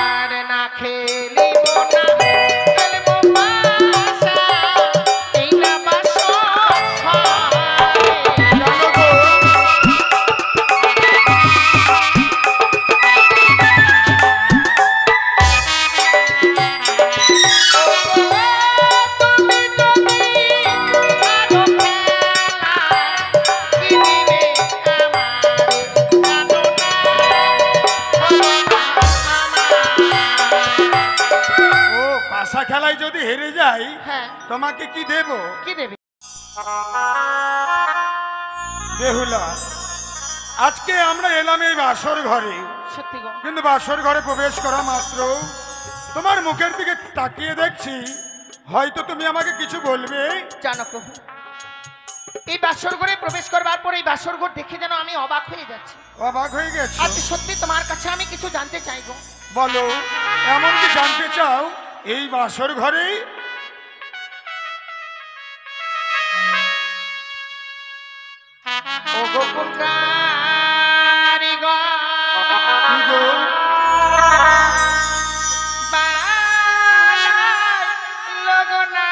আর না খেলিব না খেলব বাসা এই না বাসর ঘরে। জানো গো, তুমি যদি আরো খেলা কি দিবে আমারে জানো না ও পাশা খেলায় যদি হেরে যাই হ্যাঁ তোমাকে কি দেব? কি দেবে? বেহুলা, আজকে আমরা এলাম এই বাসর ঘরে, সত্যি গো কিন্তু বাসর ঘরে প্রবেশ করা মাত্র তোমার মুখের দিকে তাকিয়ে দেখছি হয়তো তুমি আমাকে কিছু বলবে। জানো প্রভু, এই বাসর ঘরে প্রবেশ করবার পর এই বাসর ঘর দেখে যেন আমি অবাক হয়ে যাচ্ছি। অবাক হয়ে গেছো? আজ সত্যি তোমার কাছে আমি কিছু জানতে চাইবো। বলো, এমন কি জানতে চাও এই বাসর ঘরে? ও গোকুল কারিগর কি গো? লগনা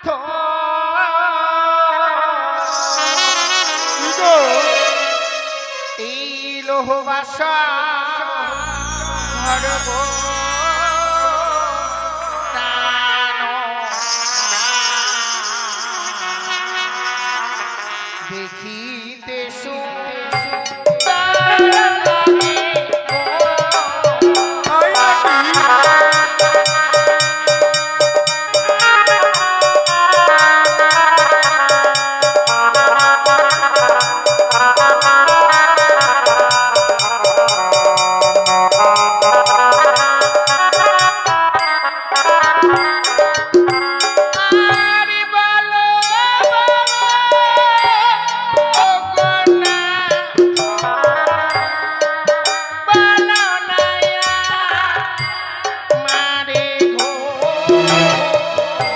থো কি গো? এই লোহবাসা ভরব দেখিতে সুন্দর লাগে তাই নাকি? আরে বলো ও কন্যা বলো নায়া মারে গো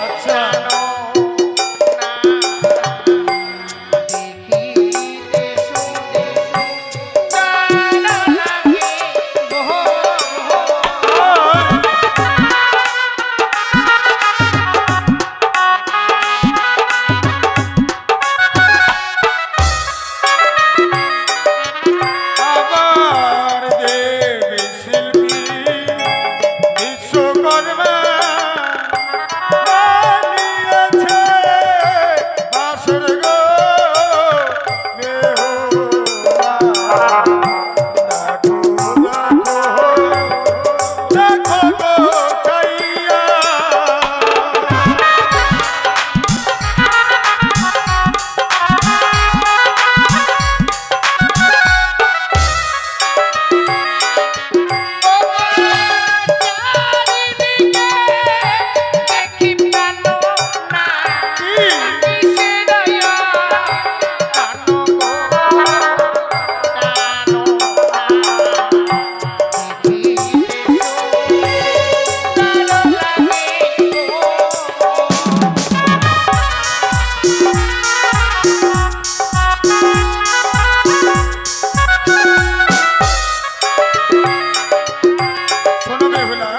আচ্ছা, না দেখিতে সুন্দর লাগে গো। আবার দেবী শিল্পী বিশ্বকর্মা বানিয়েছে বাসর গো বেহুলা। দেখো, দেখো, দেখো গো চাইয়া। শোনো বেহুলা,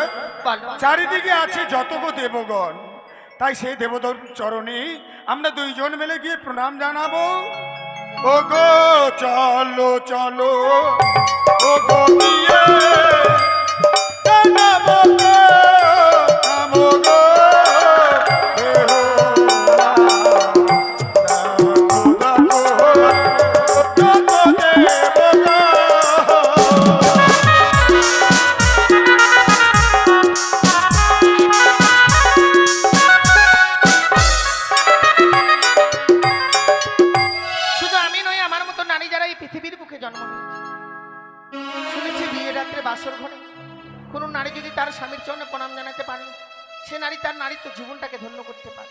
চারিদিকে আছে যত গো দেবগণ, তাই সেই দেবতার চরণে আমরা দুইজন মিলে গিয়ে প্রণাম জানাবো। ও গো চলো চলো, ও গো গিয়ে জানাবো গো, নামো গো বেহুলা। দেখো, দেখো, যত দেবগণ। শুধু আমি নই, আমার মতো নারী যারা এই পৃথিবীর বুকে জন্ম নিয়েছে, শুনেছি বিয়ের রাত্রে বাসর ঘরে কোনো নারী যদি তার স্বামীর চরণে প্রণাম জানাতে পারে, সে নারী তার নারীত্ব জীবনটাকে ধন্য করতে পারে।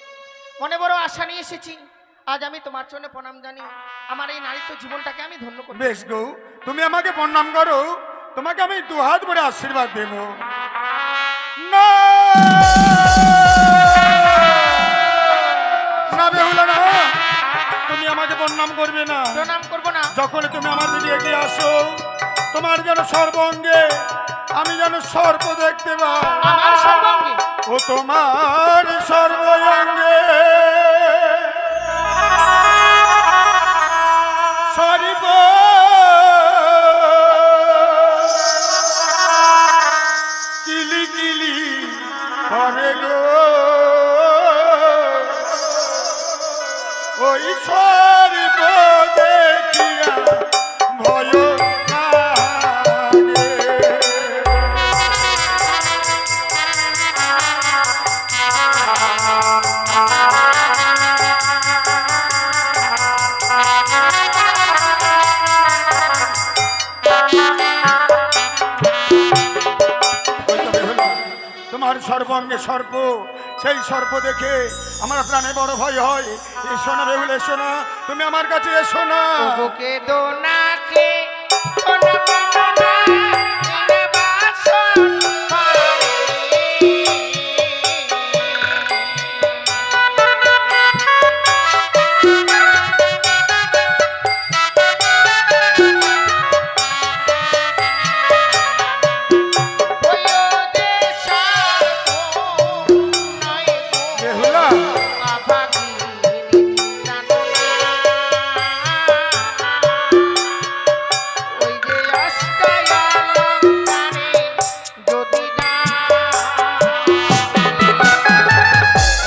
মনে বড় আশা নিয়ে এসেছি, আজ আমি তোমার চরণে প্রণাম জানি, আমার এই নারীত্ব জীবনটাকে আমি ধন্য করব। বেশ গো, তুমি আমাকে প্রণাম করো, তোমাকে আমি দুহাত ভরে আশীর্বাদ দেব। না না বেহুলা, না, তুমি আমাকে প্রণাম করবে না। প্রণাম করব না। যখন তুমি আমার দিকে এগিয়ে আসো, তোমার যেন সর্বঙ্গে আমি যেন সর্প দেখতে পাই। আমার সর্বাঙ্গে ও তোমার সর্বঙ্গে সর্ব কিলি কিলি করে গো ওই সর্ব দেখিয়া ভয় লাগে। তোমার সর্বাঙ্গে সর্প, সেই সর্প দেখে আমার প্রাণে বড় ভয় হয়। এসো না বেহুল, এসো না, তুমি আমার কাছে এসো না। বুকে দোনাকে কোন কামনা এনে বাসন করে। ওইও যে সর্প নয় গো, বেহুলা অভাগিনী জানো না। ওই যে অষ্টয়ালঙ্কারে যদি না।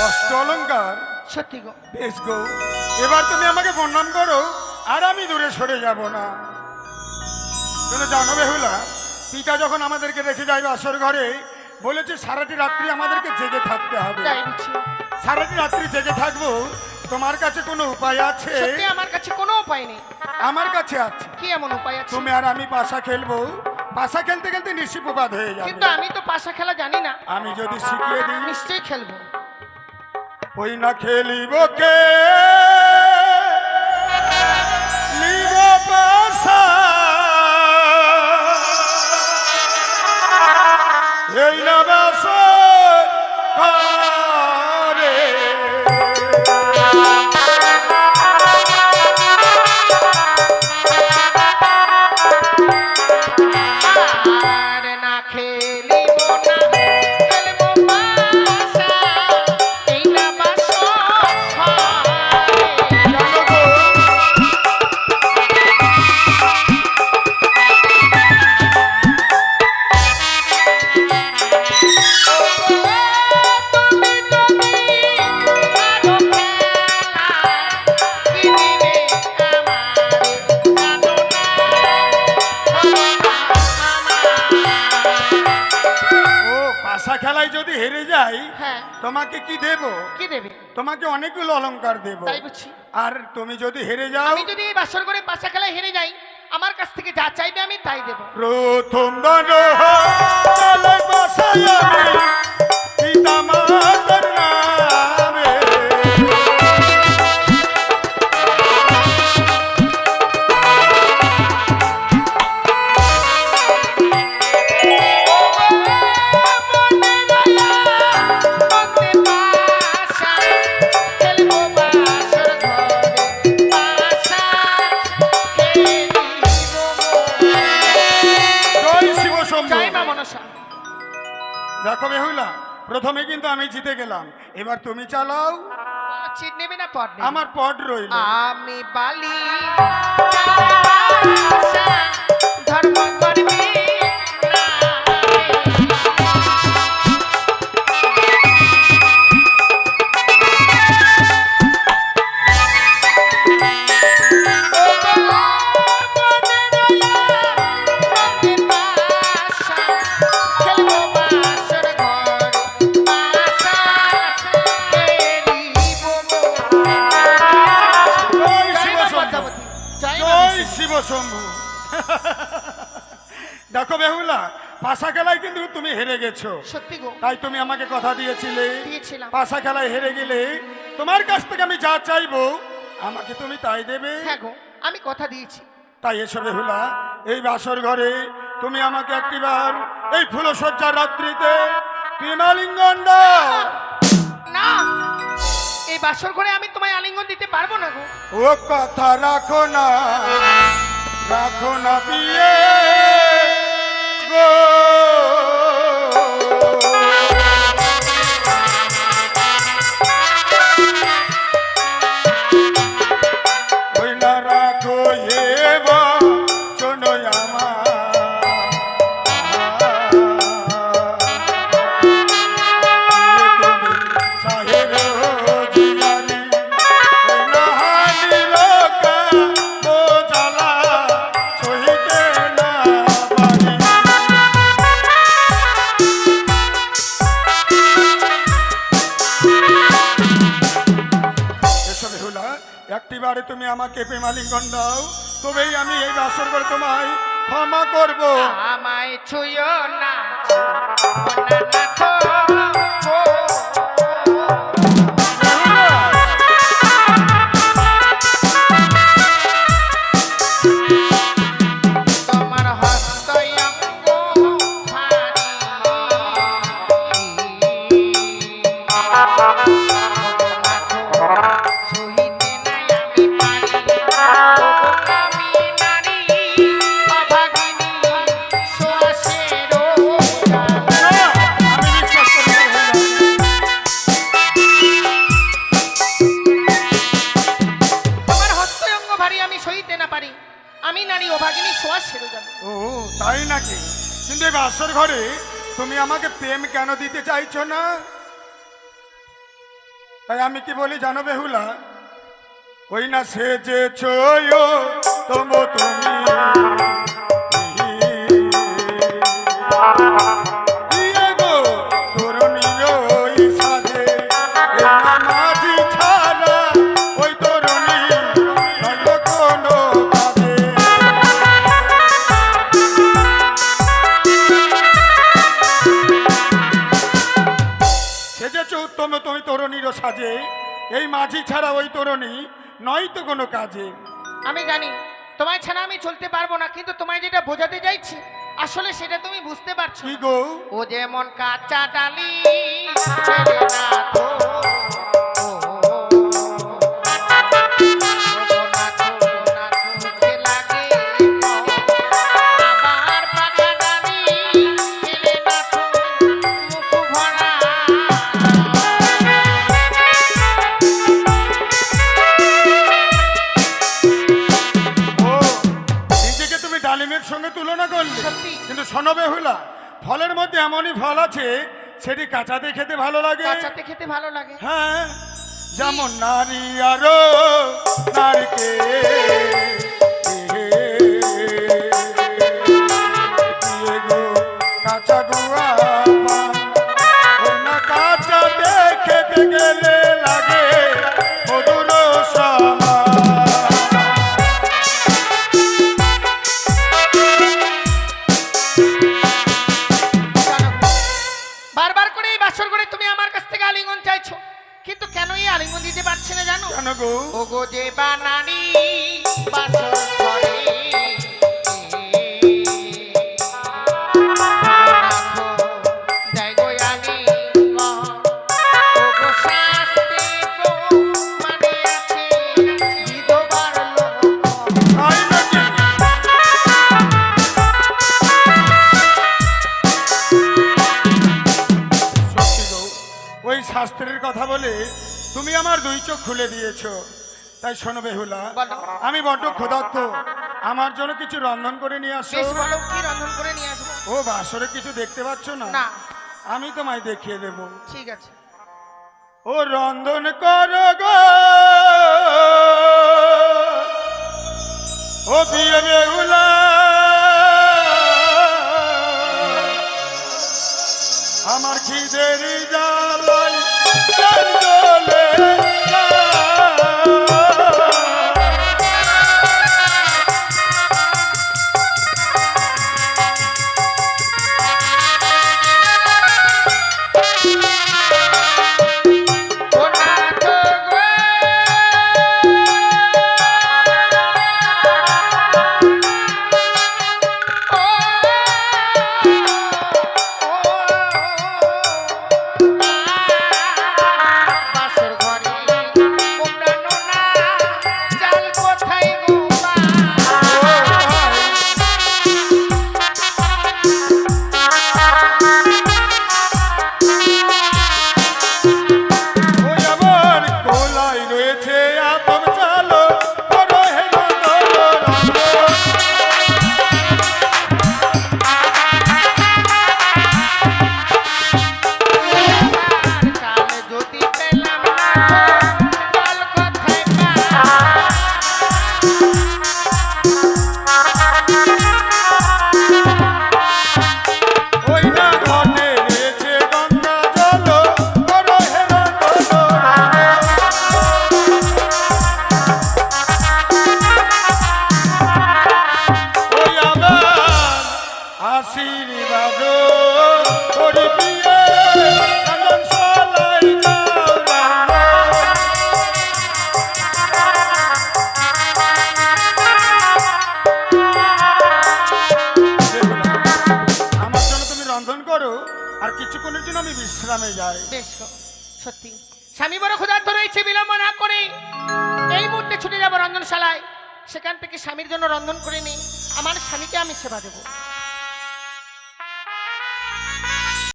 অষ্ট অলঙ্কার, সত্যি গো, বেশ গো, এবার তুমি আমাকে বর্ণন করো, আর আমি দূরে সরে যাব না। তুমি জানো বেহুলা, পিতা যখন আমাদেরকে রেখে যাবে আসর ঘরে, বলেছে সারাটি রাত্রি আমাদেরকে জেগে থাকতে হবে। তাই বুঝছি। সারাটি রাত্রি জেগে থাকবো, তোমার কাছে কোনো উপায় আছে? সত্যি আমার কাছে কোনো উপায় নেই। আমার কাছে আছে। কি এমন উপায় আছে? তুমি আর আমি পাশা খেলবো, পাশা খেলতে খেলতে নিশিপ্রভাত হয়ে যাবে। কিন্তু আমি তো পাশা খেলা জানি না। আমি যদি শিখিয়ে দিই, নিশ্চয়ই খেলবো। ওই না খেলিব কে লিব পাশা, এই না বাসর ঘরে। আর না খেলিব না, খেলবো পাশা, এই না বাসর ঘরে। জানো গো, তুমি যদি আরো খেলা, কি দিবে আমারে জানো না। ও পাশা খেলায় যদি হেরে যাই, হ্যাঁ, তোমাকে কি দেব? কি দেবে? তোমাকে অনেকগুলো অলংকার দেব। তাই বুঝছি। আর তুমি যদি হেরে যাও, আমি যদি এই বাসর করে পাশা খেলায় হেরে যাই, আমার কাছ থেকে যা চাইবে আমি তাই দেব। প্রথম দণ্ড চলে বসাই আমি পিতা মাতার নামে। জয় শিব শম্ভু। দেখো বেহুলা, প্রথমে কিন্তু আমি জিতে গেলাম, এবার তুমি চালাও। আমার পট রইল। আমি বালি ধর্ম করবি জয় শিব শম্ভু। দেখো বেহুলা, পাশা খেলায় কিন্তু তুমি হেরে গেছো। সত্যি গো, তাই তুমি আমাকে কথা দিয়েছিলে, দিয়েছিলাম। পাশা খেলায় হেরে গেলে তোমার কাছ থেকে আমি যা চাইবো আমাকে তুমি তাই দেবে। হ্যাঁ গো, আমি কথা দিয়েছি। তাই এসো বেহুলা, এই বাসর ঘরে তুমি আমাকে একটিবার এই ফুলসজ্জার রাত্রিতে প্রেমালিঙ্গন দাও। না, এই বাসর ঘরে আমি তোমায় আলিঙ্গন দিতে পারবো না গো। ও কথা রাখো না, রাখো না বিয়ে গো। এবারে তুমি আমাকে প্রেমালিঙ্গন দাও, তবেই আমি এই বাসর করে তোমায় ক্ষমা করব। আমায় ছুঁয়ো না, ছুঁয়ো না তো। তোমার হস্ত অঙ্গ ভারী, ছুঁইতে নাই আমি পারি। আমি নারী অভাগিনী, শ্বাসের না, আমি বিশ্বাস করি না বেহুলা। তোমার হস্ত অঙ্গ ভারী, আমি সইতে না পারি। আমি নারী অভাগিনী, শ্বাস সেরে যাবে। ও তাই নাকি? কিন্তু এই বাসর ঘরে তুমি আমাকে প্রেম কেন দিতে চাইছো না? তাই আমি কি বলি জানো বেহুলা, ওই না সেজেছ তবু তুমি ইয়ে গো তরুণীর ওই সাজে, এ না মাঝি ছাড়া ওই তরুণী নয়তো কোনো কাজে। সেজেছ উত্তম তুমি তরুণীর সাজে, এই মাঝি ছাড়া ওই তরুণী নয়তো কোনো কাজে। আমি জানি তোমায় ছাড়া আমি চলতে পারবো না, কিন্তু তোমায় যেটা বোঝাতে চাইছি আসলে সেটা তুমি বুঝতে পারছো কি না। গো? ও যেমন কাঁচা ডালি ফেলে না তো, মুখে লাগে আবার পাকা ডালি ফেলে না তো, মুখ ভরা। ও নিজেকে তুমি ডালিমের সঙ্গে তুলনা করলে, সত্যি। কিন্তু শোনো বেহুলা, ফলের মধ্যে এমনই ফল আছে সেটি কাঁচাতে খেতে ভালো লাগে। কাঁচাতে খেতে ভালো লাগে। হ্যাঁ, যেমন নারী আরো নারীকে কাঁচা গুয়া ওই না কাঁচাতে খেতে গেলে লাগে মধুর সমা। বারবার করে এই বাসর করে তুমি আমার কাছ থেকে আলিঙ্গন চাইছো, কিন্তু কেন এই আলিঙ্গন দিতে পারছে না জানো? কেন গো? ও গো যে বানানি বাসর ঘরে, যাই গো আলিঙ্গন, ও গো শাস্ত্রে গো মানে আছে বিধবার লোক। তাই নাকি? সত্যি গো, ওই শাস্ত্রের কথা বলে তুমি আমার দুই চোখ খুলে দিয়েছো। তাই শোনো বেহুলা, বলো। আমি বড্ড ক্ষুধার্ত, আমার জন্য কিছু রন্ধন করে নিয়ে আসো। বেশ বলো, কি রন্ধন করে নিয়ে আসবো? ও বাসরে কিছু দেখতে পাচ্ছ না? না। আমি তোমায় দেখিয়ে দেব। ঠিক আছে। ও রন্ধন করো গো, ও বিয়ে বেহুলা, আমার খিদের জ্বালাই প্রাণ জ্বলে যায়। ও নাথ গো, ও বাজো ওরে প্রিয়ে রন্ধনশালায় যাও রান্না। আমার জন্য তুমি রন্ধন করো, আর কিছুক্ষণের জন্য আমি বিশ্রামে যাই। বেশ গো, সত্যি স্বামী বড় ক্ষুধার্ত রয়েছে, বিলম্ব না করে এই মুহূর্তে ছুটে যাবো রন্ধনশালায়। সেখান থেকে স্বামীর জন্য রন্ধন করে নিই, আমার স্বামীকে আমি সেবা দেবো।